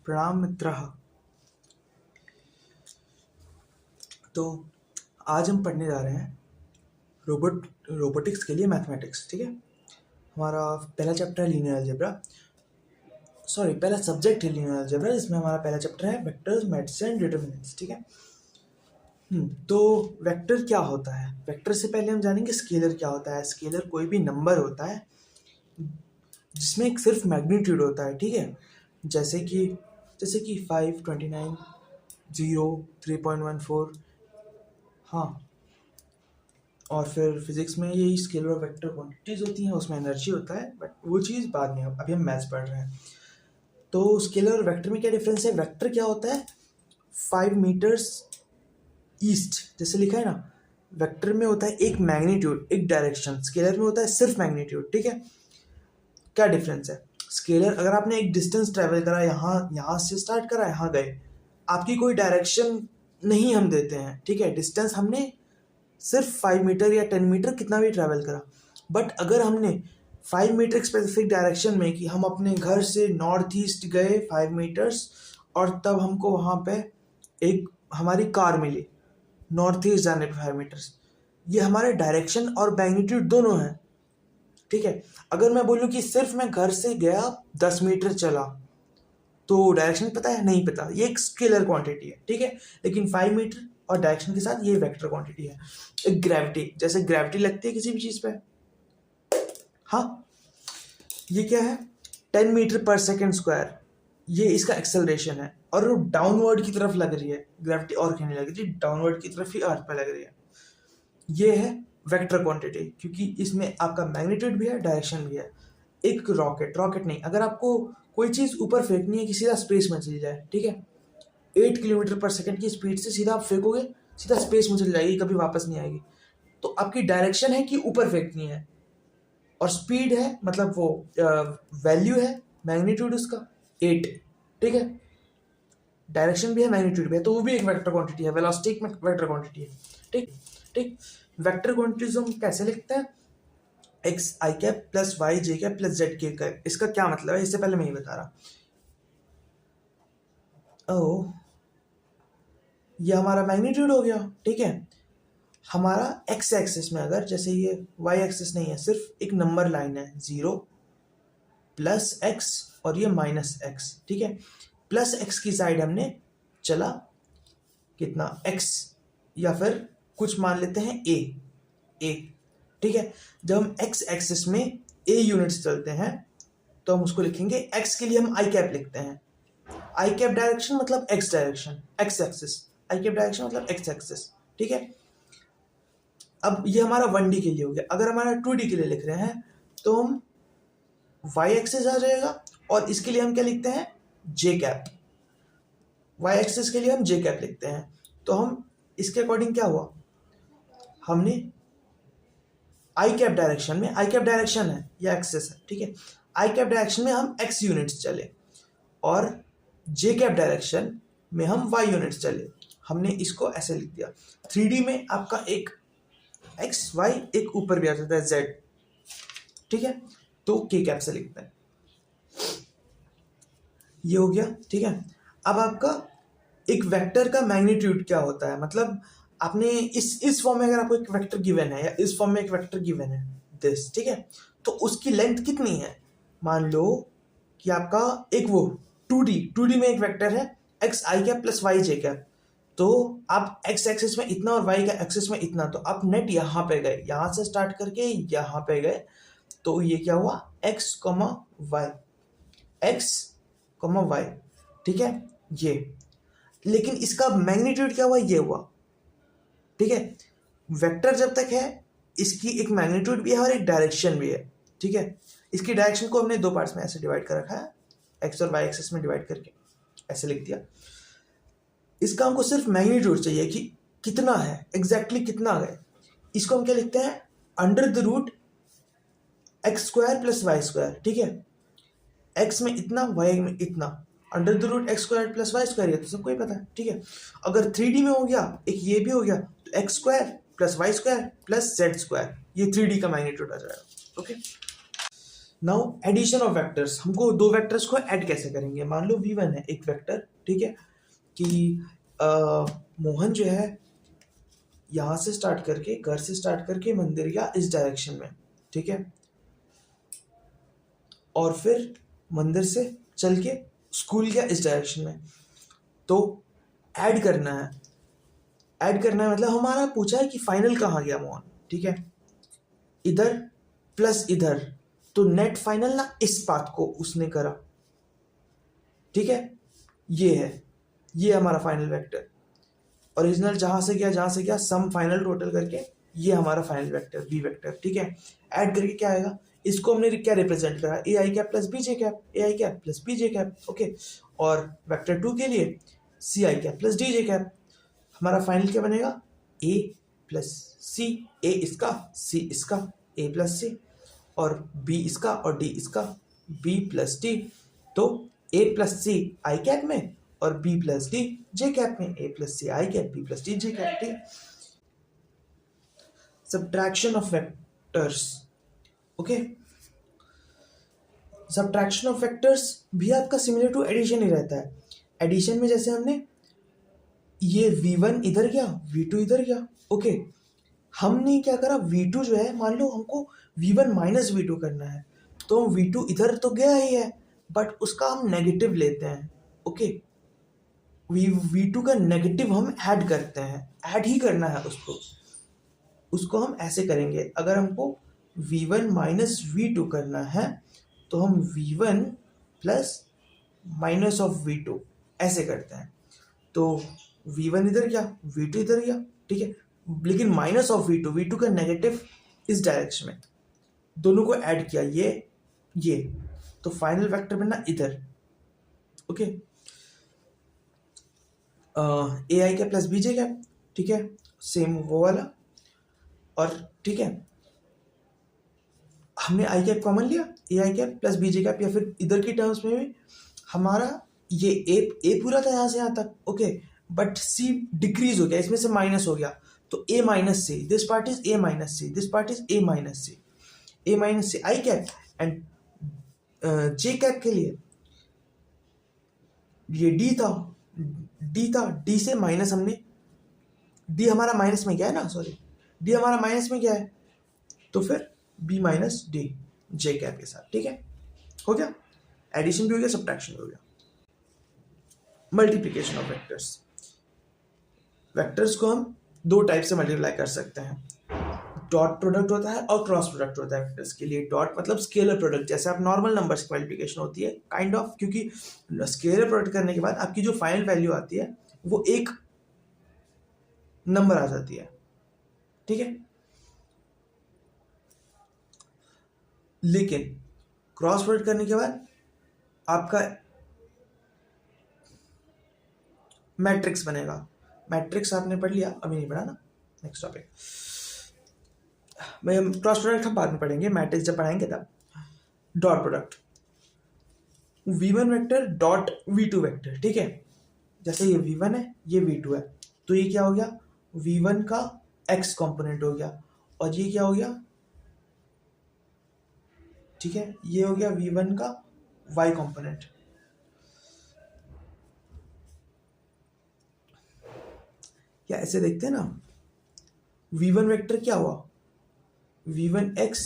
प्रणाम मित्रः। तो आज हम पढ़ने जा रहे हैं रोबोटिक्स के लिए मैथमेटिक्स। ठीक है, हमारा पहला चैप्टर है लीनियर अलजेब्रा, सॉरी पहला सब्जेक्ट है लीनियर अलजेब्रा, जिसमें हमारा पहला चैप्टर है वेक्टर्स, मैट्रिसेस एंड डिटरमिनेंट्स। ठीक है, तो वेक्टर क्या होता है? वेक्टर से पहले हम जानेंगे स्केलर क्या होता है। स्केलर कोई भी नंबर होता है जिसमें एक सिर्फ मैग्नीट्यूड होता है। ठीक है, जैसे कि 5, 29, 0, 3.14। हाँ, और फिर फिजिक्स में यही स्केलर और वेक्टर क्वांटिटीज होती हैं, उसमें एनर्जी होता है, बट वो चीज़ बाद में, अभी हम मैथ्स पढ़ रहे हैं। तो स्केलर और वेक्टर में क्या डिफरेंस है? वेक्टर क्या होता है? 5 मीटर्स ईस्ट, जैसे लिखा है ना, वेक्टर में होता है एक मैग्नीट्यूड, एक डायरेक्शन। स्केलर में होता है सिर्फ मैग्नीट्यूड। ठीक है, क्या डिफरेंस है? स्केलर, अगर आपने एक डिस्टेंस ट्रेवल करा, यहाँ से स्टार्ट करा, यहाँ गए, आपकी कोई डायरेक्शन नहीं हम देते हैं। ठीक है, डिस्टेंस हमने सिर्फ 5 मीटर या 10 मीटर कितना भी ट्रैवल करा, बट अगर हमने 5 मीटर स्पेसिफिक डायरेक्शन में कि हम अपने घर से नॉर्थ ईस्ट गए 5 मीटर्स, और तब हमको वहाँ पे एक हमारी कार मिली नॉर्थ ईस्ट जाने पे 5 मीटर्स, ये हमारे डायरेक्शन और मैग्नीट्यूड दोनों हैं। ठीक है, अगर मैं बोलूँ कि सिर्फ मैं घर से गया 10 मीटर चला, तो डायरेक्शन पता है? नहीं पता, ये एक स्केलर क्वांटिटी है। ठीक है, लेकिन 5 मीटर और डायरेक्शन के साथ ये वेक्टर क्वांटिटी है। एक ग्रेविटी, जैसे ग्रेविटी लगती है किसी भी चीज पे, हाँ, ये क्या है? 10 मीटर पर सेकेंड स्क्वायर, ये इसका एक्सेलरेशन है, और वो डाउनवर्ड की तरफ लग रही है ग्रेविटी, और कहीं नहीं लग रही, डाउनवर्ड की तरफ ही अर्थ पे लग रही है। ये है वेक्टर क्वांटिटी, क्योंकि इसमें आपका मैग्नीट्यूड भी है, डायरेक्शन भी है। एक रॉकेट नहीं, अगर आपको कोई चीज ऊपर फेंकनी है कि सीधा स्पेस में चली जाए, ठीक है, 8 किलोमीटर पर सेकंड की स्पीड से सीधा आप फेंकोगे, सीधा स्पेस में चली जाएगी, कभी वापस नहीं आएगी। तो आपकी डायरेक्शन है कि ऊपर फेंकनी है, और स्पीड है, मतलब वो वैल्यू है, मैग्नीट्यूड उसका 8। ठीक है, डायरेक्शन भी है, मैग्नीट्यूड भी है, तो वो भी एक वेक्टर क्वांटिटी है, वेलोसिटी एक वेक्टर क्वांटिटी है। ठीक ठीक, वेक्टर क्वांटिटीज हम कैसे लिखते हैं? एक्स आई कैप प्लस वाई जे कैप प्लस जेड के कैप। इसका क्या मतलब है, इससे पहले मैं ही बता रहा। ओह, ये हमारा मैग्नीट्यूड हो गया। ठीक है, हमारा एक्स एक्सिस में, अगर जैसे ये वाई एक्सिस नहीं है, सिर्फ एक नंबर लाइन है, 0 प्लस एक्स और ये माइनस एक्स। ठीक है, प्लस एक्स की साइड हमने चला कितना, एक्स, या फिर कुछ मान लेते हैं ए। ठीक है, जब हम एक्स एक्सिस में ए यूनिट्स चलते हैं, तो हम उसको लिखेंगे, एक्स के लिए हम आई कैप लिखते हैं। आई कैप डायरेक्शन मतलब एक्स डायरेक्शन, एक्स एक्सिस, आई कैप डायरेक्शन मतलब एक्स एक्सिस। ठीक है, अब ये हमारा 1D के लिए हो गया। अगर हमारा 2D के लिए लिख रहे हैं, तो हम वाई एक्सिस आ जाएगा, और इसके लिए हम क्या लिखते हैं? जे कैप। वाई एक्सिस के लिए हम जे कैप लिखते हैं। तो हम इसके अकॉर्डिंग क्या हुआ, हमने आई कैप डायरेक्शन में, आई कैप डायरेक्शन है या एक्सिस है, ठीक है, आई कैप डायरेक्शन में हम एक्स यूनिट्स चले, और जे कैप डायरेक्शन में हम वाई यूनिट्स चले। हमने इसको ऐसे लिख दिया। 3D में आपका एक एक्स वाई, एक ऊपर भी आ जाता है जेड। ठीक है, तो के कैप से लिखते हैं, ये हो गया। ठीक है, अब आपका एक वेक्टर का मैग्नीट्यूड क्या होता है, मतलब आपने इस फॉर्म में, अगर आपको एक वेक्टर गिवन है, या इस फॉर्म में एक वेक्टर गिवन है दिस, ठीक है, तो उसकी लेंथ कितनी है? मान लो कि आपका एक वो 2D में एक वेक्टर है एक्स आई कैप प्लस वाई जे कैप, तो आप एक्स एक्सिस में इतना और वाई का एक्सिस में इतना, तो आप नेट यहाँ पे गए, यहाँ से स्टार्ट करके यहाँ पे गए, तो ये क्या हुआ, x comma y, x comma y. ठीक है, ये, लेकिन इसका मैग्नीट्यूड क्या हुआ, ये हुआ। ठीक है, वेक्टर जब तक है, इसकी एक मैग्नीट्यूड भी है और एक डायरेक्शन भी है। ठीक है, इसकी डायरेक्शन को हमने दो पार्ट्स में ऐसे डिवाइड कर रखा है, एक्स और वाई एक्सिस में डिवाइड करके ऐसे लिख दिया। इसका हमको सिर्फ मैग्नीट्यूड चाहिए कि कितना है, एग्जैक्टली कितना है। इसको हम क्या लिखते हैं, under the root x square plus y square. ठीक है, एक्स में इतना, वाई में इतना, under the root x square plus y square, ये तो सबको ही पता है। ठीक है, अगर 3D में हो गया, एक ये भी हो गया, तो x square plus y square plus z square, ये 3D का मैग्नीट्यूड आ जाएगा। Okay, now addition of vectors, हमको दो वेक्टर्स को ऐड कैसे करेंगे। मान लो v1 है एक वेक्टर, ठीक है, कि मोहन जो है यहाँ से स्टार्ट करके, घर से स्टार्ट करके मंदिर गया इस डायरेक्शन में, ठीक है, और फिर मंदिर से चल के स्कूल गया इस डायरेक्शन में। तो ऐड करना है, ऐड करना है मतलब हमारा पूछा है कि फाइनल कहाँ गया मोहन, ठीक है, इधर प्लस इधर, तो नेट फाइनल ना इस पाथ को उसने करा, ठीक है, ये है, ये हमारा फाइनल वेक्टर। ओरिजिनल जहां से गया सम फाइनल टोटल करके ये हमारा फाइनल वेक्टर बी वेक्टर, ठीक है। ऐड करके क्या आएगा, इसको हमने क्या रिप्रेजेंट करा, A I cap plus B J cap, A I cap plus B J cap, okay. और वेक्टर 2 के लिए C I cap plus D J cap. हमारा फाइनल क्या बनेगा, ए प्लस सी, ए इसका सी इसका, ए प्लस सी, और बी इसका और डी इसका, बी प्लस डी। तो ए प्लस सी आई कैप में और बी प्लस डी जे कैप में, A plus C I cap, B plus D J cap, ठीक। Subtraction of vectors, okay. Subtraction of vectors भी आपका सिमिलर टू एडिशन ही रहता है। Addition में जैसे हमने ये v1 इधर गया, v2 इधर गया, ओके। हमने क्या करा, v2 जो है, मान लो हमको v1 माइनस v2 करना है, तो v2 इधर तो गया ही है, बट उसका हम नेगेटिव लेते हैं, ओके। v2 का नेगेटिव हम ऐड करते हैं, ऐड ही करना है उसको, उसको हम ऐसे करेंगे। अगर हमको v1 माइनस v2 करना है तो हम v1 plus minus of v2 ऐसे करते हैं। तो v1 इधर गया, v2 इधर गया, ठीक है, लेकिन माइनस ऑफ v2 का नेगेटिव इस डायरेक्शन में, दोनों को ऐड किया, ये तो फाइनल वेक्टर बनना इधर, okay. A I cap plus B J cap, ठीक है, सेम वो वाला। और ठीक है, हमने आई कैप कॉमन लिया, A I cap plus B J cap, या फिर इधर की टर्म्स में भी हमारा ये ए पूरा था यहाँ से यहाँ तक, ओके, बट सी डिक्रीज हो गया, इसमें से माइनस हो गया, तो A minus C, this part is A minus C, this part is A minus C, A minus C I cap. And J cap के लिए ये डी था, डी से माइनस हमने, डी हमारा माइनस में गया है ना, सॉरी, डी हमारा माइनस में गया है, तो फिर बी माइनस डी जे कैप के साथ, ठीक है, हो गया। एडिशन भी हो गया, सब्ट्रैक्शन भी हो गया। मल्टीप्लिकेशन ऑफ वेक्टर्स, वेक्टर्स को हम दो टाइप से मल्टीप्लाई कर सकते हैं, डॉट प्रोडक्ट होता है और क्रॉस प्रोडक्ट होता है वेक्टर्स के लिए। डॉट मतलब स्केलर प्रोडक्ट, जैसे आप नॉर्मल नंबर्स की मल्टीप्लिकेशन होती है काइंड ऑफ, क्योंकि स्केलर प्रोडक्ट करने के बाद आपकी जो फाइनल वैल्यू आती है वो एक नंबर आ जाती है, ठीक है। लेकिन क्रॉस प्रोडक्ट करने के बाद आपका मैट्रिक्स बनेगा। मैट्रिक्स आपने पढ़ लिया, अभी नहीं पढ़ा ना, नेक्स्ट टॉपिक में हम क्रॉस प्रोडक्ट हम बाद में पढ़ेंगे, मैट्रिक्स जब पढ़ाएंगे तब। Dot product, v1 vector dot v2 vector, ठीक है, जैसे ये v1 है, ये v2 है, तो ये क्या हो गया, v1 का x कंपोनेंट हो गया, और ये क्या हो गया, ठीक है, ये हो गया v1 का y कंपोनेंट। या ऐसे देखते हैं ना, v1 वेक्टर क्या हुआ, v1x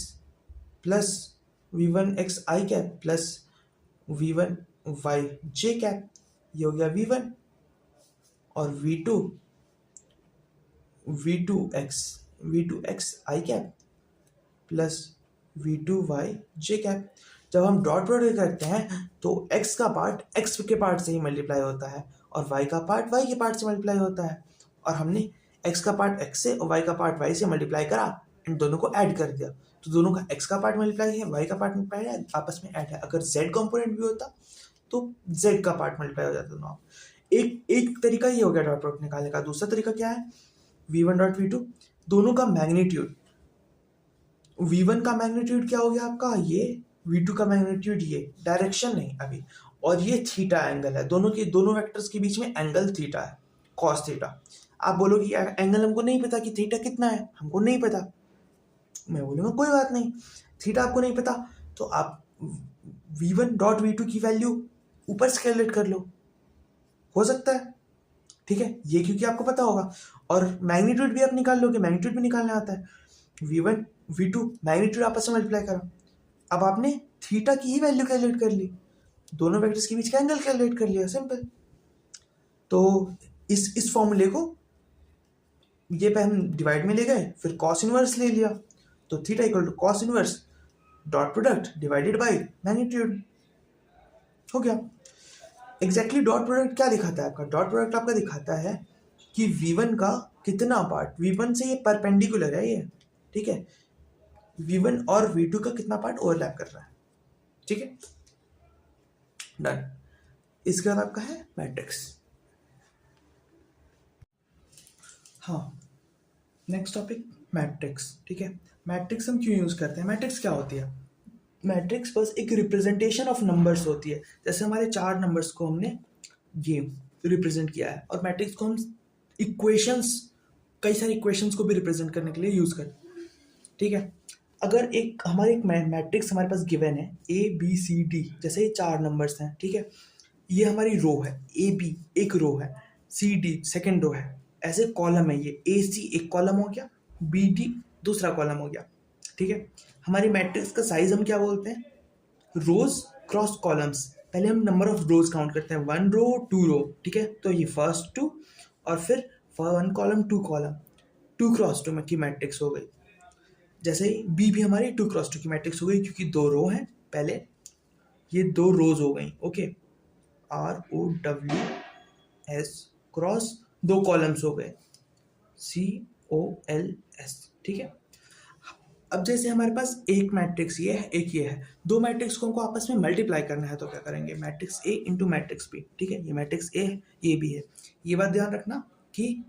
प्लस v1x आई कैप प्लस v1y जे कैप, ये हो गया v1, और v2x आई कैप प्लस v2y जे कैप। जब हम डॉट प्रोडक्ट करते हैं तो x का पार्ट x के पार्ट से ही मल्टीप्लाई होता है, और y का पार्ट y के पार्ट से मल्टीप्लाई होता है, और हमने x का पार्ट x से और y का पार्ट y से मल्टीप्लाई करा, इन दोनों को ऐड कर दिया, तो दोनों का x का पार्ट मल्टीप्लाई है, y का पार्ट मल्टीप्लाई है, आपस में ऐड है। अगर z कंपोनेंट भी होता तो z का पार्ट मल्टीप्लाई हो जाता दोनों। एक तरीका ये हो गया डॉट प्रोडक्ट निकालने का। दूसरा तरीका क्या है, v1 डॉट v2, दोनों का मैग्नीट्यूड, v1 का मैग्नीट्यूड क्या हो गया आपका, ये v2 का मैग्नीट्यूड, ये डायरेक्शन नहीं अभी, और ये थीटा एंगल है, दोनों वेक्टर्स के बीच में एंगल थीटा है, कॉस थीटा। आप बोलोगे एंगल हमको नहीं पता कि थीटा कितना है, हमको नहीं पता, मैं बोलूँगा कोई बात नहीं, थीटा आपको नहीं पता, तो आप v1.v2 की वैल्यू ऊपर से कैलकुलेट कर लो, हो सकता है, ठीक है, ये क्योंकि आपको पता होगा। और मैग्नीट्यूड भी आप निकाल लोगे, मैग्नीट्यूड भी निकालना आता है। v1 v2 मैग्नीट्यूड आपस में मल्टीप्लाई करो, अब आपने थीटा की ही वैल्यू कैलकुलेट कर ली, दोनों वेक्टर्स के बीच का एंगल कैलकुलेट कर लिया, सिंपल। तो इस फॉर्मूले को ये पे हम डिवाइड में ले गए, फिर कॉस इनवर्स ले लिया, तो theta equal to cos inverse dot product divided by magnitude, हो गया। एग्जैक्टली डॉट प्रोडक्ट क्या दिखाता है आपका? डॉट प्रोडक्ट आपका दिखाता है कि v1 का कितना पार्ट, v1 से ये परपेंडिकुलर है ये, ठीक है, v1 और v2 का कितना पार्ट ओवरलैप कर रहा है, ठीक है, डन। इसके बाद आपका है मैट्रिक्स। हाँ, नेक्स्ट टॉपिक मैट्रिक्स, ठीक है। मैट्रिक्स हम क्यों यूज़ करते हैं? मैट्रिक्स क्या होती है? मैट्रिक्स बस एक रिप्रेजेंटेशन ऑफ नंबर्स होती है। जैसे हमारे 4 नंबर्स को हमने ये रिप्रेजेंट किया है, और मैट्रिक्स को हम इक्वेशंस, कई सारी इक्वेशंस को भी रिप्रेजेंट करने के लिए यूज़ करते हैं, ठीक है। अगर एक हमारे एक मैट्रिक्स हमारे पास गिवन है ए बी सी डी, जैसे ये 4 नंबर्स हैं, ठीक है, ये हमारी रो है, ए बी एक रो है, सी डी सेकेंड रो है, ऐसे कॉलम है, ये ए सी एक कॉलम हो गया, बी डी दूसरा कॉलम हो गया, ठीक है। हमारी मैट्रिक्स का साइज हम क्या बोलते हैं? रोज क्रॉस कॉलम्स। पहले हम नंबर ऑफ रोज काउंट करते हैं, 1 रो 2 रो, ठीक है, तो ये फर्स्ट 2 और फिर 1 कॉलम 2 कॉलम, 2 क्रॉस 2 में की मैट्रिक्स हो गई। जैसे ही बी भी हमारी 2 क्रॉस 2 की मैट्रिक्स हो गई, क्योंकि 2 रो हैं, पहले ये 2 रोज हो गई, okay, R O W S cross 2 columns हो गए, सी ओ एल एस, ठीक है। अब जैसे हमारे पास एक मैट्रिक्स ये है, एक ये है, 2 मैट्रिक्स को हमको आपस में मल्टीप्लाई करना है, तो क्या करेंगे? Matrix A into matrix B, ठीक है, ये मैट्रिक्स ए है, ये बी है। ये बात ध्यान रखना कि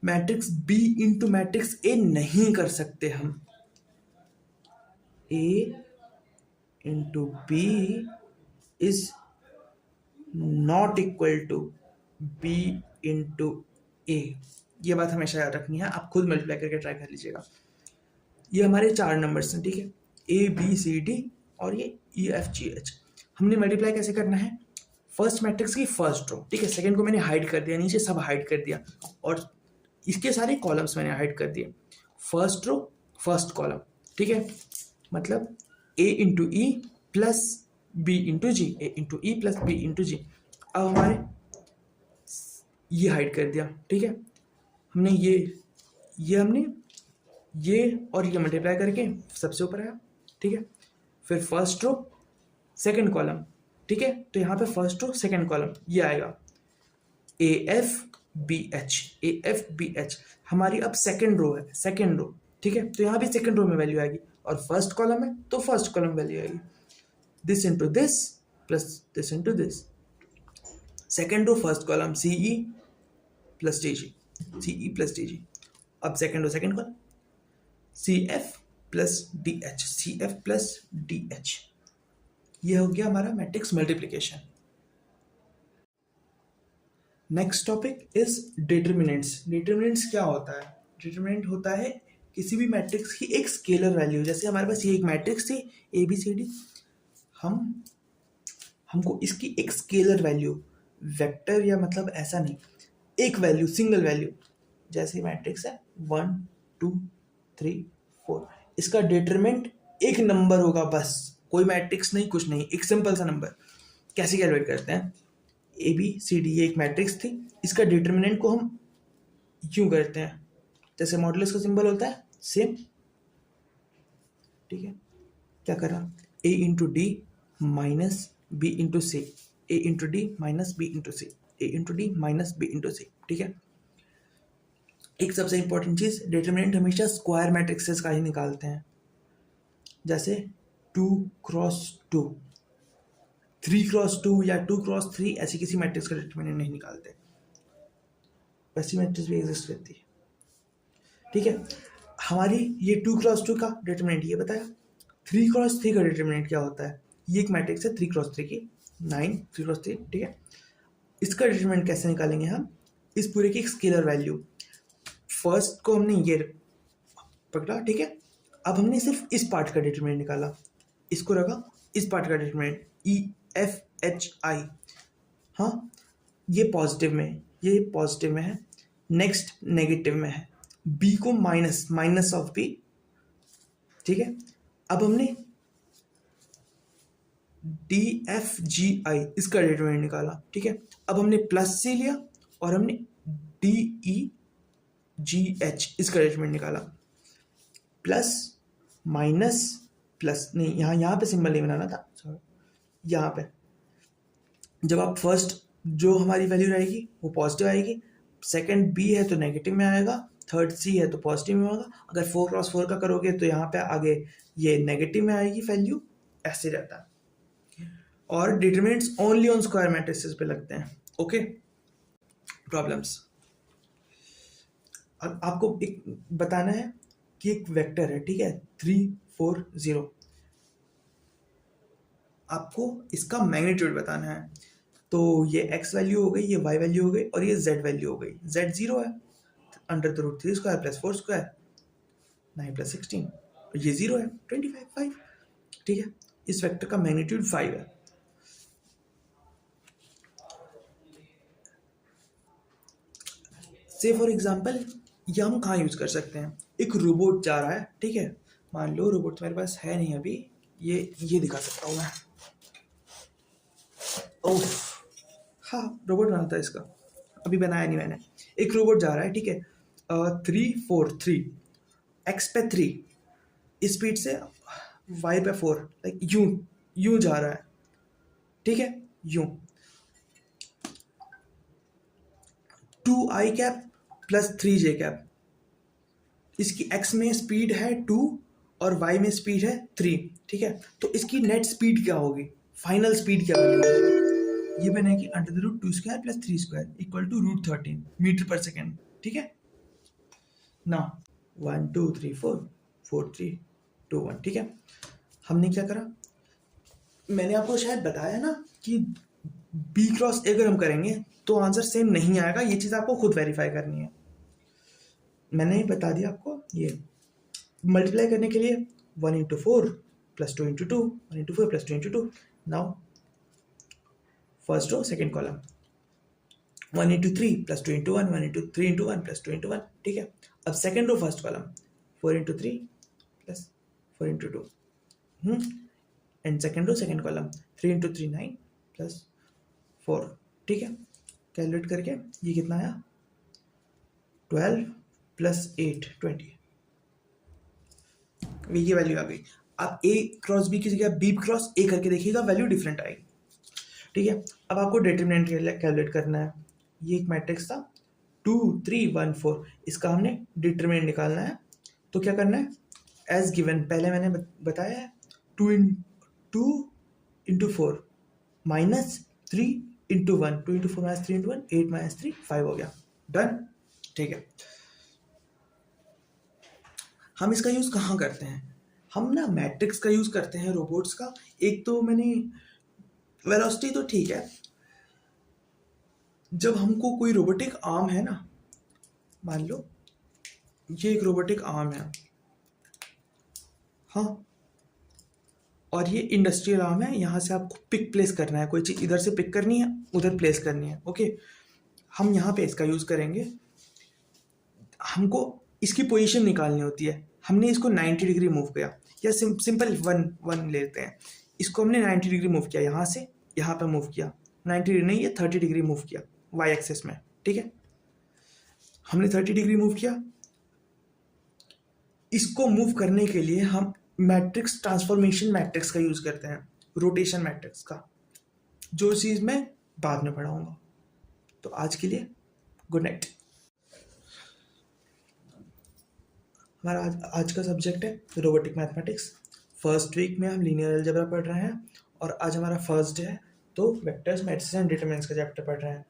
matrix B into matrix A नहीं कर सकते हम। A into B is not equal to B into A, ये बात हमेशा याद रखनी है, आप खुद मल्टीप्लाई करके ट्राई कर लीजिएगा। ये हमारे 4 नंबर्स हैं, ठीक है, ए बी सी डी और ये ई एफ जी एच। हमने मल्टीप्लाई कैसे करना है? फर्स्ट मैट्रिक्स की फर्स्ट रो, ठीक है, सेकंड को मैंने हाइड कर दिया, नीचे सब हाइड कर दिया, और इसके सारे कॉलम्स मैंने हाइड कर दिए, फर्स्ट रो फर्स्ट कॉलम, ठीक है, मतलब A into E plus B into G, A into E plus B into G. अब हमारे ये हाइड कर दिया, ठीक है, हमने ये हमने ये और ये मल्टीप्लाई करके सबसे ऊपर आया, ठीक है, फिर फर्स्ट रो सेकंड कॉलम, ठीक है, तो यहाँ पे फर्स्ट रो सेकंड कॉलम ये आएगा, a f b h, a f b h हमारी अब सेकंड रो है, सेकंड रो, ठीक है, तो यहाँ भी सेकंड रो में वैल्यू आएगी, और फर्स्ट कॉलम है तो फर्स्ट कॉलम वैल्यू आएगी, this into this plus this into this, second row first column C E plus D G, C E plus D G. अब second row second column C F plus D H, C F plus D H, ये हो गया हमारा matrix multiplication. Next topic is determinants. Determinants क्या होता है? Determinant होता है किसी भी मैट्रिक्स की एक स्केलर वैल्यू। जैसे हमारे पास ये एक मैट्रिक्स थी ए बी सी डी, हमको इसकी एक स्केलर वैल्यू, वेक्टर या मतलब ऐसा नहीं, एक वैल्यू सिंगल वैल्यू, जैसे मैट्रिक्स है 1 2 3 4, इसका डिटरमिनेंट एक नंबर होगा बस, कोई मैट्रिक्स नहीं, कुछ नहीं, एक सिंपल सा नंबर। कैसे कैलकुलेट करते हैं? ए बी सी डी ये एक मैट्रिक्स थी, इसका डिटरमिनेंट को हम यूं करते हैं, जैसे मॉडुलस का सिंबल होता है सेम, ठीक है, क्या करा, A into D minus B into C, A into D minus B into C, A into D minus B into C, ठीक है। एक सबसे इंपॉर्टेंट चीज, डिटरमिनेंट हमेशा स्क्वायर मैट्रिक्सेस का ही निकालते हैं, जैसे 2 क्रॉस 2, 3 क्रॉस 2 या 2 क्रॉस 3, ऐसी किसी मैट्रिक्स का डिटरमिनेंट नहीं निकालते, वैसी मैट्रिक्स भी एग्जिस्ट करती है, ठीक है। हमारी ये 2 क्रॉस 2 का डिटरमिनेंट ये बताया, 3 क्रॉस 3 का डिटरमिनेंट क्या होता है? ये एक मैट्रिक्स है 3 क्रॉस 3 की, 9 3 क्रॉस 3, ठीक है। इसका डिटरमिनेंट कैसे निकालेंगे हम? इस पूरे की एक स्केलर वैल्यू, फर्स्ट को हमने ये पकड़ा, ठीक है, अब हमने सिर्फ इस पार्ट का डिटरमिनेंट निकाला, इसको रखा, इस पार्ट का डिटरमिनेंट EFHI, हाँ ये पॉजिटिव में, ये पॉजिटिव में है, नेक्स्ट नेगेटिव में है, बी को माइनस ऑफ बी, ठीक है। अब हमने DFGI इसका डिटरमिनेंट निकाला, ठीक है। अब हमने प्लस से लिया और हमने DEGH इसका डिटरमिनेंट निकाला, प्लस माइनस प्लस, नहीं यहाँ पे सिंबल नहीं बनाना था, सॉरी, यहाँ पे जब आप फर्स्ट जो हमारी वैल्यू रहेगी वो पॉजिटिव आएगी, सेकंड बी है तो नेगेटिव में आएगा, थर्ड सी है तो पॉजिटिव में होगा। अगर 4 क्रॉस 4 का करोगे तो यहाँ पे आगे ये नेगेटिव में आएगी वैल्यू, ऐसे रहता है। और determinants only on square matrices पे लगते हैं, ओके। प्रॉब्लम्स, अब आपको एक बताना है कि एक वेक्टर है, ठीक है, 3 4 0, आपको इसका मैग्नीट्यूड बताना है। तो ये x वैल्यू हो गई, ये y वैल्यू हो गई और ये z वैल्यू हो गई। z 0 है, under the root 3 square plus 4 square 9 plus 16, ये 0 है 25 5, ठीक है। इस वेक्टर का मैग्नीट्यूड 5 है। से फॉर एग्जाम्पल ये हम कहाँ यूज कर सकते हैं, एक रोबोट जा रहा है, ठीक है, मान लो रोबोट मेरे पास है नहीं अभी, ये दिखा सकता हूँ मैं, ओह हाँ रोबोट बना था इसका, अभी बनाया नहीं मैंने। एक रोबोट जा रहा है, ठीक है, 3 4 3, x पे 3 स्पीड से, y पे 4, लाइक यूं जा रहा है, ठीक है, यूं 2i cap plus 3j cap, इसकी x में स्पीड है 2 और y में स्पीड है 3, ठीक है। तो इसकी नेट स्पीड क्या होगी, फाइनल स्पीड क्या बनेगी, ये बनेगी under the root 2 square plus 3 square equal to root 13 metre पर सेकेंड, ठीक है ना। 1 2 3 4 4 3 2 1, ठीक है। हमने क्या करा, मैंने आपको शायद बताया ना कि बी क्रॉस ए अगर हम करेंगे तो आंसर सेम नहीं आएगा, ये चीज़ आपको खुद वेरीफाई करनी है। मैंने बता दिया आपको, ये मल्टीप्लाई करने के लिए 1 into 4 plus 2 into 2, 1 into 4 plus 2 into 2, now first row second column 1 into 3 plus 2 into 1, 1 into 3 into 1 plus 2 into 1, ठीक है। अब second row first column 4 into 3 plus 4 into 2, and second row second column 3 into 3 9 plus 4, ठीक है। Calculate करके ये कितना आया, 12 plus 8 20, we की वैल्यू आ गई। आप a क्रॉस b की जगह b क्रॉस a करके देखिएगा, वैल्यू डिफरेंट आएगी, ठीक है। अब आपको डिटरमिनेंट कैलकुलेट करना है, ये एक मैट्रिक्स था 2 3 1 4, इसका हमने डिटरमिनेंट निकालना है। तो क्या करना है, एज गिवन पहले मैंने बताया है 2 into 4 minus 3 into 1, 2 into 4 minus 3 into 1 8 minus 3 5 हो गया, डन, ठीक है। हम इसका यूज़ कहाँ करते हैं, हम ना मैट्रिक्स का यूज़ करते हैं रोबोट्स का। एक तो मैंने वेलोसिटी तो ठीक है, जब हमको कोई रोबोटिक आर्म है ना, मान लो ये एक रोबोटिक आर्म है, हाँ, और ये इंडस्ट्रियल आर्म है, यहाँ से आपको पिक प्लेस करना है, कोई चीज़ इधर से पिक करनी है उधर प्लेस करनी है, ओके। हम यहाँ पे इसका यूज़ करेंगे, हमको इसकी पोजीशन निकालनी होती है। हमने इसको 90 डिग्री मूव किया, या सिंपल वन लेते हैं, इसको हमने 90 डिग्री मूव किया, यहाँ से यहाँ पे मूव किया, 90 डिग्री नहीं, ये 30 डिग्री मूव किया वाई एक्सेस में, ठीक है। हमने 30 डिग्री मूव किया, इसको मूव करने के लिए हम मैट्रिक्स ट्रांसफॉर्मेशन मैट्रिक्स का यूज़ करते हैं, रोटेशन मैट्रिक्स का, जो चीज़ मैं बाद में पढ़ाऊँगा। तो आज के लिए गुड नाइट। हमारा आज का सब्जेक्ट है रोबोटिक मैथमेटिक्स। फर्स्ट वीक में हम लीनियर अलजेब्रा पढ़ रहे हैं और आज हमारा फर्स्ट डे है, तो वेक्टर्स मैट्रिसेस एंड डिटरमिनेंट्स का चैप्टर पढ़ रहे हैं।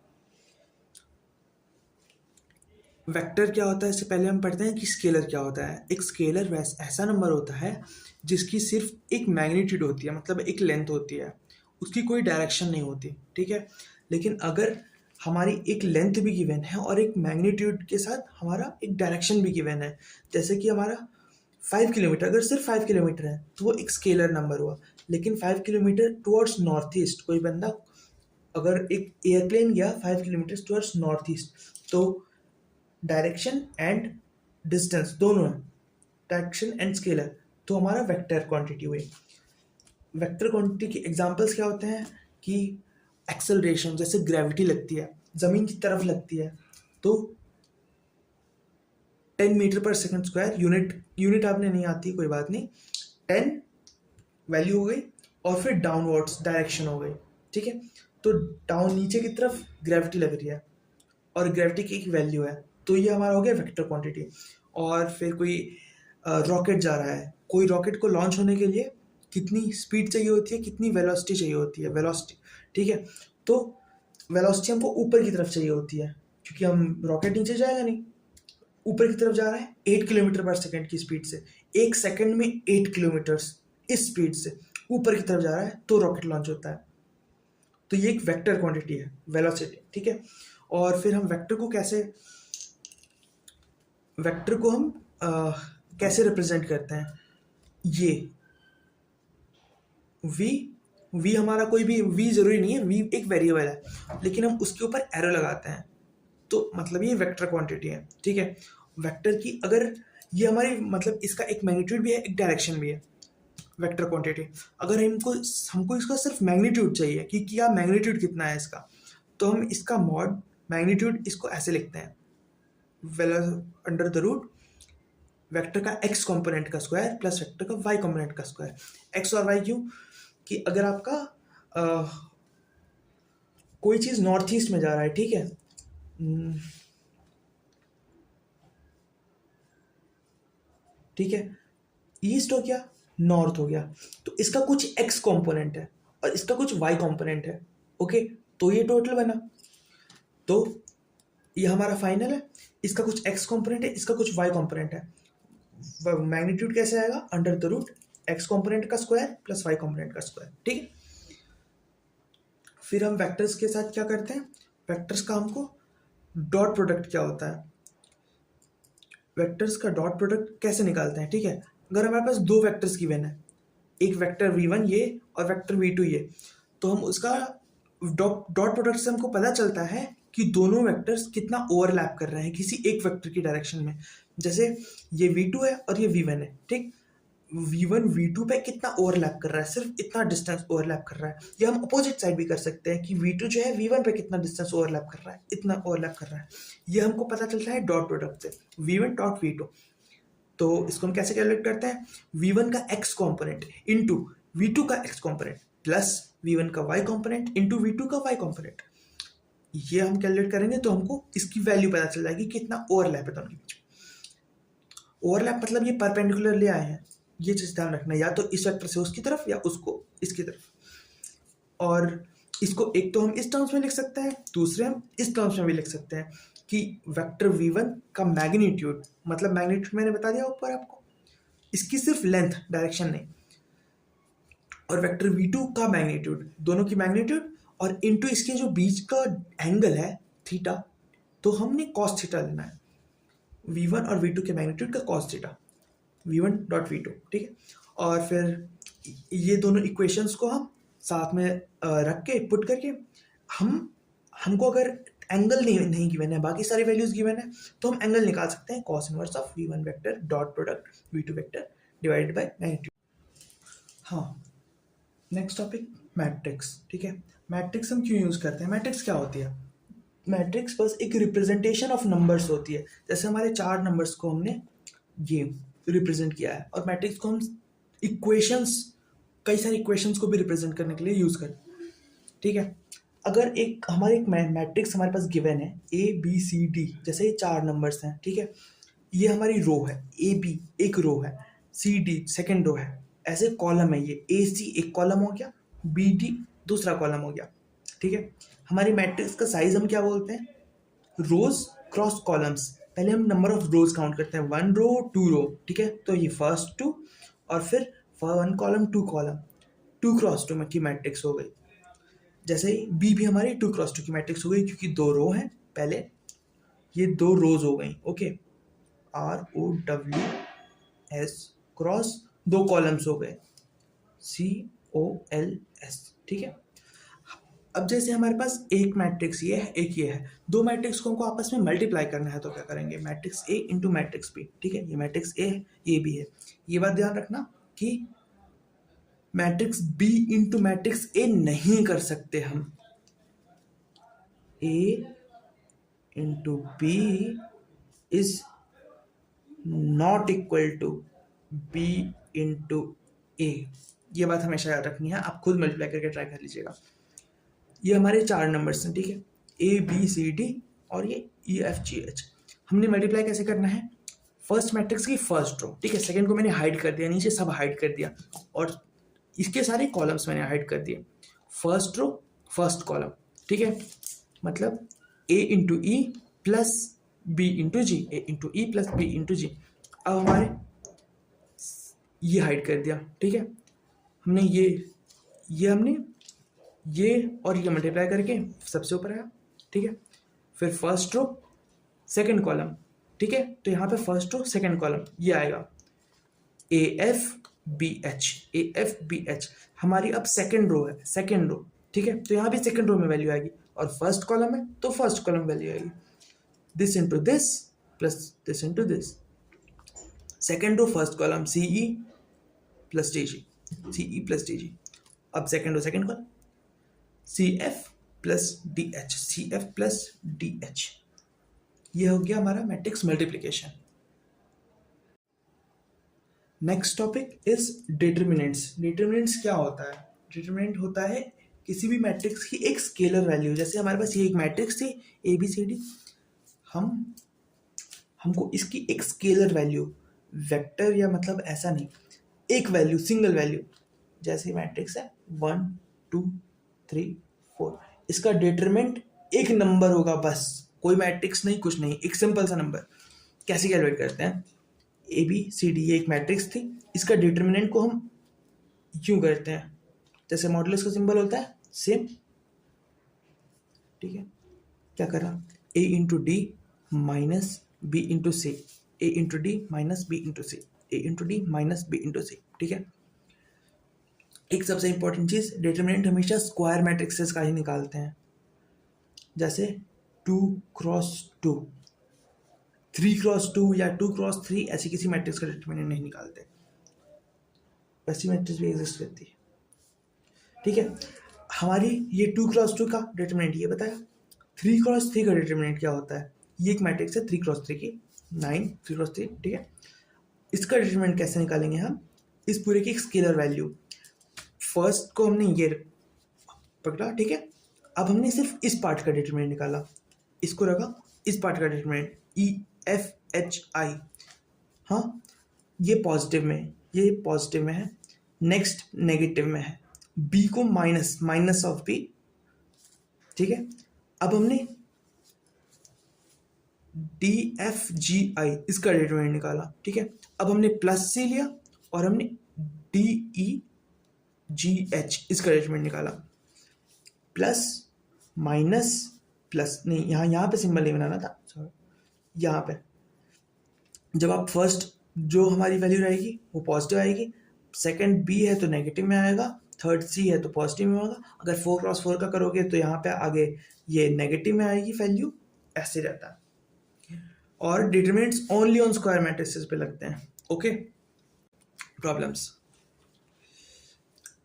वेक्टर क्या होता है, इससे पहले हम पढ़ते हैं कि स्केलर क्या होता है। एक स्केलर ऐसा नंबर होता है जिसकी सिर्फ एक मैग्नीट्यूड होती है, मतलब एक लेंथ होती है, उसकी कोई डायरेक्शन नहीं होती, ठीक है। लेकिन अगर हमारी एक लेंथ भी गिवन है और एक मैग्नीट्यूड के साथ हमारा एक डायरेक्शन भी गिवन है, जैसे कि हमारा 5 किलोमीटर, अगर सिर्फ 5 किलोमीटर है तो वो एक स्केलर नंबर हुआ। लेकिन 5 किलोमीटर टुवर्ड्स नॉर्थ ईस्ट, कोई बंदा अगर एक एयरप्लेन गया 5 किलोमीटर टुवर्ड्स नॉर्थ ईस्ट, तो डायरेक्शन एंड डिस्टेंस दोनों है, डायरेक्शन एंड स्केलर, तो हमारा वेक्टर क्वांटिटी हुई। वेक्टर क्वांटिटी के एग्जांपल्स क्या होते हैं कि एक्सेलरेशन, जैसे ग्रेविटी लगती है ज़मीन की तरफ लगती है तो 10 मीटर पर सेकंड स्क्वायर, यूनिट आपने नहीं आती कोई बात नहीं, 10 वैल्यू हो गई, और फिर डाउनवर्ड्स डायरेक्शन हो गई, ठीक है। तो डाउन नीचे की तरफ ग्रेविटी लग रही है और ग्रेविटी की एक वैल्यू है, तो ये हमारा हो गया वेक्टर क्वांटिटी। और फिर कोई रॉकेट जा रहा है, कोई रॉकेट को लॉन्च होने के लिए कितनी स्पीड चाहिए होती है, कितनी वेलोसिटी चाहिए होती है, वेलोसिटी, ठीक है। तो वेलोसिटी हमको ऊपर की तरफ चाहिए होती है, क्योंकि हम रॉकेट नीचे जाएगा नहीं, ऊपर की तरफ जा रहा है 8 किलोमीटर पर सेकंड की स्पीड से, एक सेकंड में 8 किलोमीटर इस स्पीड से ऊपर की तरफ जा रहा है तो रॉकेट लॉन्च होता है। तो ये एक वेक्टर क्वांटिटी है, वेलोसिटी, ठीक है। और फिर हम वेक्टर को हम कैसे रिप्रेजेंट करते हैं, ये वी हमारा कोई भी वी जरूरी नहीं है, वी एक वेरिएबल है लेकिन हम उसके ऊपर एरो लगाते हैं, तो मतलब ये वेक्टर क्वांटिटी है, ठीक है। वेक्टर की अगर ये हमारी मतलब इसका एक मैग्नीट्यूड भी है, एक डायरेक्शन भी है वेक्टर क्वांटिटी। अगर हमको इसका सिर्फ मैग्नीट्यूड चाहिए कि क्या मैग्नीट्यूड कितना है इसका, तो हम इसका मॉड मैग्नीट्यूड इसको ऐसे लिखते हैं, अंडर द रूट वेक्टर का x कंपोनेंट का स्क्वायर प्लस वेक्टर का y कंपोनेंट का स्क्वायर। x और y क्यों, कि अगर आपका कोई चीज़ नॉर्थ ईस्ट में जा रहा है, ठीक है, ठीक है, ईस्ट हो गया, नॉर्थ हो गया, तो इसका कुछ x कंपोनेंट है और इसका कुछ y कंपोनेंट है, ओके, तो ये टोटल बना, तो ये हमारा फाइनल है, इसका कुछ x कंपोनेंट है, इसका कुछ y कंपोनेंट है। मैग्नीट्यूड कैसे आएगा, under the root x component का स्क्वायर प्लस y कंपोनेंट का स्क्वायर, ठीक है। फिर हम वेक्टर्स के साथ क्या करते हैं, वेक्टर्स का हमको डॉट प्रोडक्ट क्या होता है, वेक्टर्स का डॉट प्रोडक्ट कैसे निकालते हैं, ठीक है। अगर हमारे पास दो वेक्टर्स गिवन है, एक वेक्टर v1 ये और वेक्टर v2 ये, तो हम उसका डॉट प्रोडक्ट से हमको पता चलता है कि दोनों वेक्टर्स कितना ओवरलैप कर रहे हैं किसी एक वेक्टर की डायरेक्शन में। जैसे ये v2 है और ये v1 है, ठीक, v1 v2 पे कितना ओवरलैप कर रहा है, सिर्फ इतना डिस्टेंस ओवरलैप कर रहा है। या हम अपोजिट साइड भी कर सकते हैं कि v2 जो है v1 पे कितना डिस्टेंस ओवरलैप कर रहा है, इतना ओवरलैप कर रहा है। ये हमको पता चलता है डॉट प्रोडक्ट से, v1 डॉट v2। तो इसको हम कैसे कैलकुलेट करते हैं, v1 का x कंपोनेंट इंटू v2 का x कंपोनेंट प्लस v1 का y कंपोनेंट इंटू v2 का y कंपोनेंट, ये हम कैलकुलेट करेंगे तो हमको इसकी वैल्यू पता चल जाएगी कितना ओवरलैप है दोनों के बीच। ओवरलैप मतलब ये परपेंडिकुलरली आए हैं, ये चीज ध्यान रखना, या तो इस वेक्टर से उसकी तरफ या उसको इसकी तरफ। और इसको एक तो हम इस टर्म्स में लिख सकते हैं, दूसरे हम इस टर्म्स में भी लिख सकते हैं कि वेक्टर v1 का मैग्नीट्यूड, मतलब मैग्नीट्यूड मैंने बता दिया ऊपर आपको, इसकी सिर्फ लेंथ डायरेक्शन नहीं, और वेक्टर v2 का मैग्नीट्यूड, दोनों की मैग्नीट्यूड और इनटू इसके जो बीच का एंगल है थीटा, तो हमने कॉस थीटा लेना है, v1 और v2 के मैग्नीट्यूड का cos theta, v1 dot v2, ठीक है। और फिर ये दोनों इक्वेशंस को हम साथ में रख के पुट करके हमको अगर एंगल नहीं गिवन है, बाकी सारी वैल्यूज गिवन है, तो हम एंगल निकाल सकते हैं cos inverse of v1 vector dot product v2 vector divided by magnitude. हाँ, नेक्स्ट टॉपिक मैट्रिक्स, ठीक है। मैट्रिक्स हम क्यों यूज़ करते हैं, मैट्रिक्स क्या होती है, मैट्रिक्स बस एक रिप्रेजेंटेशन ऑफ नंबर्स होती है। जैसे हमारे 4 नंबर्स को हमने ये रिप्रेजेंट किया है, और मैट्रिक्स को हम इक्वेशंस, कई सारी इक्वेशंस को भी रिप्रेजेंट करने के लिए यूज़ करते हैं, ठीक है। अगर एक मैट्रिक्स हमारे पास गिवन है a b c d, जैसे ये 4 नंबर्स हैं, ठीक है, ये हमारी रो है, a b एक रो है, c d सेकेंड रो है, ऐसे कॉलम है, ये a c एक कॉलम हो गया, b d दूसरा कॉलम हो गया, ठीक है। हमारी मैट्रिक्स का साइज हम क्या बोलते हैं, रोज क्रॉस कॉलम्स। पहले हम नंबर ऑफ रोज काउंट करते हैं, 1 रो 2 रो, ठीक है, तो ये फर्स्ट 2 और फिर 1 कॉलम 2 कॉलम, 2 क्रॉस 2 में की मैट्रिक्स हो गई। जैसे ही बी भी हमारी 2 क्रॉस 2 की मैट्रिक्स हो गई, क्योंकि 2 रो हैं, पहले ये 2 रोज हो गई, okay, ROW S cross 2 columns हो गए, COLS, ठीक है। अब जैसे हमारे पास एक मैट्रिक्स ये है, एक ये है, 2 मैट्रिक्स को हमको आपस में मल्टीप्लाई करना है, तो क्या करेंगे, matrix A into matrix B, ठीक है। ये मैट्रिक्स A है, ये B है। ये बात ध्यान रखना कि matrix B into matrix A नहीं कर सकते हम। A into B is not equal to B into A। ये बात हमेशा याद रखनी है, आप खुद मल्टीप्लाई करके ट्राई कर लीजिएगा। ये हमारे 4 नंबर्स हैं, ठीक है, ABCD और ये EFGH। हमने मल्टीप्लाई कैसे करना है, फर्स्ट मैट्रिक्स की फर्स्ट रो, ठीक है, सेकंड को मैंने हाइड कर दिया, नीचे सब हाइड कर दिया, और इसके सारे कॉलम्स मैंने हाइड कर दिए, फर्स्ट रो फर्स्ट कॉलम, ठीक है। मतलब A into E plus B into G, A into E plus B into G. अब हमारे ये हाइड कर दिया, ठीक है, हमने हमने ये और ये मल्टीप्लाई करके सबसे ऊपर आया, ठीक है। फिर फर्स्ट रो सेकंड कॉलम, ठीक है, तो यहाँ पे फर्स्ट रो सेकंड कॉलम ये आएगा AFBH। हमारी अब सेकंड रो है, सेकंड रो, ठीक है, तो यहाँ भी सेकंड रो में वैल्यू आएगी, और फर्स्ट कॉलम है तो फर्स्ट कॉलम वैल्यू आएगी, this into this plus this into this. Second row first column CE plus DG, CE plus DG। अब second row second column CF plus DH, CF plus DH। ये हो गया हमारा matrix multiplication. Next topic is determinants. Determinants क्या होता है, determinant होता है किसी भी मैट्रिक्स की एक स्केलर वैल्यू। जैसे हमारे पास ये एक मैट्रिक्स थी ABCD, हमको इसकी एक स्केलर वैल्यू, वेक्टर या मतलब ऐसा नहीं, एक वैल्यू, सिंगल वैल्यू, जैसे मैट्रिक्स है 1 2 3 4, इसका डिटरमिनेंट एक नंबर होगा बस, कोई मैट्रिक्स नहीं, कुछ नहीं, एक सिंपल सा नंबर। कैसे कैलकुलेट करते हैं, ABCD ये एक मैट्रिक्स थी, इसका डिटरमिनेंट को हम यूं करते हैं, जैसे मॉडुलस का सिंबल होता है सेम, ठीक है। क्या करा, A into D minus B into C, A into D minus B into C, A into D minus B into C, ठीक है। एक सबसे इंपॉर्टेंट चीज, डिटरमिनेंट हमेशा स्क्वायर मैट्रिक्सेस का ही निकालते हैं, जैसे 2 क्रॉस 2, 3 क्रॉस 2 या 2 क्रॉस 3, ऐसी किसी मैट्रिक्स का डिटरमिनेंट नहीं निकालते, वैसी मैट्रिक्स भी एग्जिस्ट करती है, ठीक है। हमारी ये 2 क्रॉस 2 का डिटरमिनेंट ये बताया, 3 क्रॉस 3 का डिटरमिनेंट क्या होता है, ये एक मैट्रिक्स है 3 क्रॉस 3 की, 9 3 क्रॉस 3, ठीक है। इसका डिटरमिनेंट कैसे निकालेंगे हम, इस पूरे की एक स्केलर वैल्यू, फर्स्ट को हमने ये पकड़ा, ठीक है। अब हमने सिर्फ इस पार्ट का डिटरमिनेंट निकाला, इसको रखा, इस पार्ट का डिटरमिनेंट EFHI, हाँ, ये पॉजिटिव में, ये पॉजिटिव में है, नेक्स्ट नेगेटिव में है, B को माइनस ऑफ B, ठीक है। अब हमने DFGI इसका डिटरमिनेंट निकाला, ठीक है। अब हमने प्लस C लिया और हमने DEGH इसका डिटरमिनेंट निकाला, प्लस माइनस प्लस, नहीं यहाँ पे सिंबल नहीं बनाना था, सॉरी, यहाँ पे जब आप फर्स्ट जो हमारी वैल्यू रहेगी वो पॉजिटिव आएगी, सेकंड B है तो नेगेटिव में आएगा, थर्ड C है तो पॉजिटिव में होगा, अगर 4 क्रॉस 4 का करोगे तो यहाँ पे आगे ये नेगेटिव में आएगी वैल्यू, ऐसे रहता है। और determinants only on square matrices पे लगते हैं, ओके। प्रॉब्लम्स,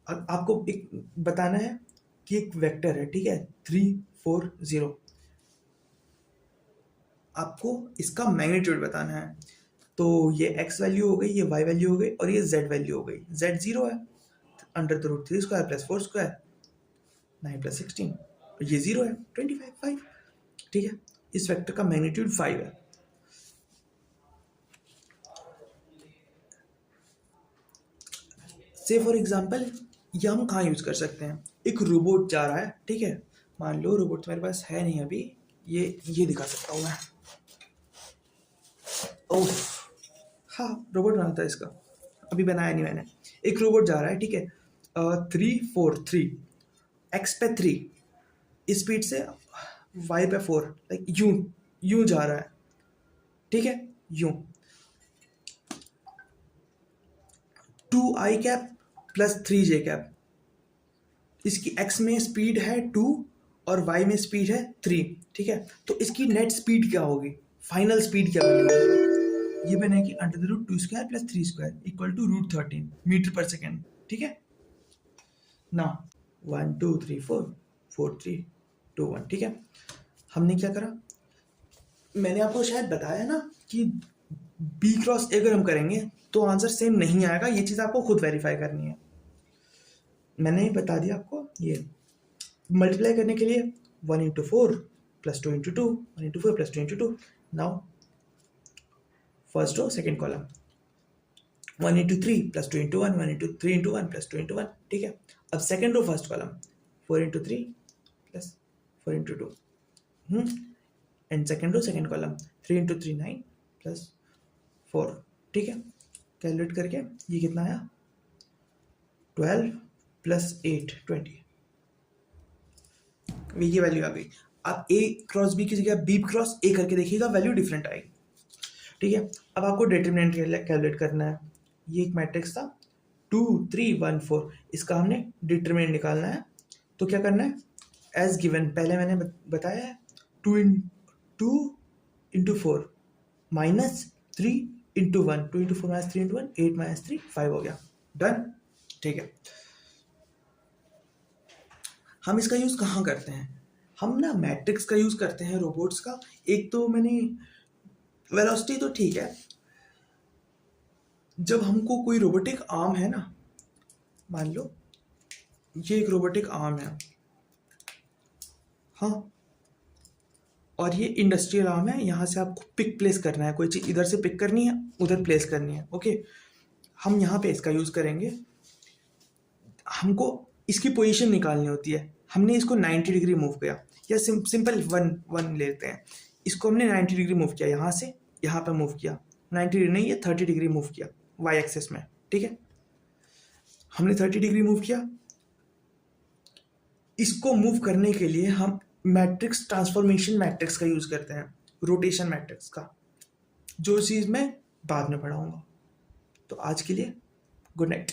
अब आपको एक बताना है कि एक वेक्टर है, ठीक है, 3 4 0, आपको इसका मैग्नीट्यूड बताना है, तो ये x वैल्यू हो गई, ये y वैल्यू हो गई, और ये z वैल्यू हो गई। z 0 है, under the root 3 square plus 4 square 9 plus 16, ये 0 है, 25 5, ठीक है। इस वेक्टर का मैग्नीट्यूड 5 है। से फॉर एग्जाम्पल ये हम कहाँ यूज कर सकते हैं, एक रोबोट जा रहा है, ठीक है, मान लो रोबोट मेरे पास है नहीं अभी, ये दिखा सकता हूँ मैं, ओह हाँ, रोबोट बना था इसका, अभी बनाया नहीं मैंने। एक रोबोट जा रहा है, ठीक है, 3 4 3, x पे 3, स्पीड से y पे 4, लाइक यूं जा रहा है, ठीक है, यूं। 2i cap plus 3j cap. इसकी x में स्पीड है 2 और y में स्पीड है 3, ठीक है। तो इसकी नेट स्पीड क्या होगी, फाइनल स्पीड क्या बनेगी, ये बनेगी √2² प्लस 3² इक्वल टू √13 मीटर पर सेकेंड, ठीक है ना। 1 2 3 4 4 3 2 1, ठीक है। हमने क्या करा, मैंने आपको शायद बताया ना कि b क्रॉस a अगर हम करेंगे तो आंसर सेम नहीं आएगा, ये चीज़ आपको खुद वेरीफाई करनी है। मैंने बता दिया आपको, ये मल्टीप्लाई करने के लिए 1 into 4 plus 2 into 2, 1 into 4 plus 2 into 2। Now first row second column 1 into 3 plus 2 into 1, 1 into 3 into 1 plus 2 into 1, ठीक है। अब second row first column 4 into 3 plus 4 into 2, and second row second column 3 into 3 9 plus 4, ठीक है। Calculate करके ये कितना आया, 12 plus 8 20, v की वैल्यू आ गई। आप a क्रॉस b की जगह b क्रॉस a करके देखिएगा, वैल्यू डिफरेंट आएगी, ठीक है। अब आपको डिटरमिनेंट कैलकुलेट करना है। ये एक मैट्रिक्स था 2 3 1 4, इसका हमने डिटरमिनेंट निकालना है। तो क्या करना है, एज गिवन पहले मैंने बताया है 2 into 4 minus 3 into 1, 2 into 4 minus 3 into 1 8 minus 3 5 हो गया, डन, ठीक है। हम इसका यूज़ कहाँ करते हैं, हम ना मैट्रिक्स का यूज़ करते हैं रोबोट्स का। एक तो मैंने वेलोसिटी तो ठीक है, जब हमको कोई रोबोटिक आर्म है ना, मान लो ये एक रोबोटिक आर्म है, हाँ, और ये इंडस्ट्रियल आर्म है, यहाँ से आपको पिक प्लेस करना है, कोई चीज़ इधर से पिक करनी है उधर प्लेस करनी है, ओके। हम यहाँ पे इसका यूज़ करेंगे, हमको इसकी पोजीशन निकालनी होती है। हमने इसको 90 डिग्री मूव किया, या सिंपल 1 लेते हैं, इसको हमने 90 डिग्री मूव किया, यहाँ से यहाँ पे मूव किया, 90 डिग्री नहीं, ये 30 डिग्री मूव किया वाई एक्सेस में, ठीक है। हमने 30 डिग्री मूव किया, इसको मूव करने के लिए हम मैट्रिक्स ट्रांसफॉर्मेशन मैट्रिक्स का यूज़ करते हैं, रोटेशन मैट्रिक्स का, जो चीज़ मैं बाद में पढ़ाऊँगा। तो आज के लिए गुड नाइट।